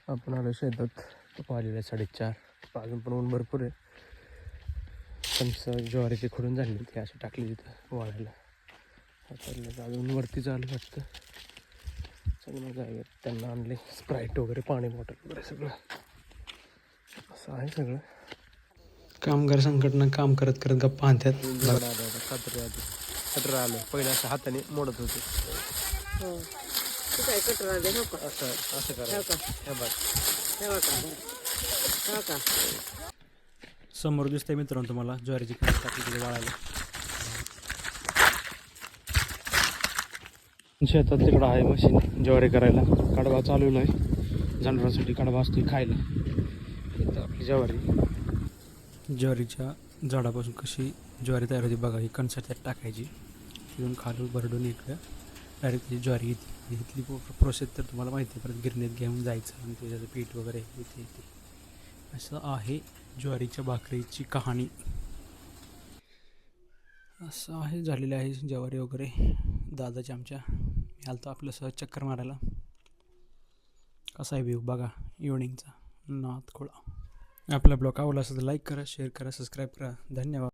आपण आलो शेतात. वाजलेले 4:30. अजून पण ऊन भरपूर आहे. कणसं ज्वारीची खुडून झाली ती अशी टाकली तिथं वाळायला. आता अजून वरती चालू वाटतं. सगळं जाऊयात. त्यांना आणले स्प्राईट वगैरे, पाणी बॉटल वगैरे सगळं असं आहे सगळं. कामगार संघटना काम करत करत गप्पा आणतात. कटर आलं पहिल्या असं हाताने मोडत होते. काय कटर आले हो का? असं करा. समोर दिसतंय मित्रांनो तुम्हाला ज्वारीची कणस टाकली तिथे वाळायला. शेतात तिकडं आहे मशीन ज्वारी करायला. कडबा चालवला आहे. जनावरांसाठी कडबा असतो खायला. इथं आपली ज्वारीच्या झाडापासून कशी ज्वारी तयार होती बघा. ही कणसं त्यात टाकायची, तिथून खालून भरडून इकडं डायरेक्ट ती ज्वारी येते. इथली प्रोसेस तर तुम्हाला माहिती आहे. परत गिरणीत घेऊन जायचं आणि त्याच्याचं पीठ वगैरे इथे येते. असं आहे ज्वारीच्या भाकरीची कहाणी. असं आहे झालेलं आहे ज्वारी वगैरे. दादाच्या आमच्या मी आलतो आपलं सहज चक्कर मारायला. कसा आहे व्ह्यू बघा इव्हनिंगचा नाथखोळा. आपला ब्लॉग आवडला असेल तर लाईक करा, शेअर करा, सबस्क्राईब करा. धन्यवाद.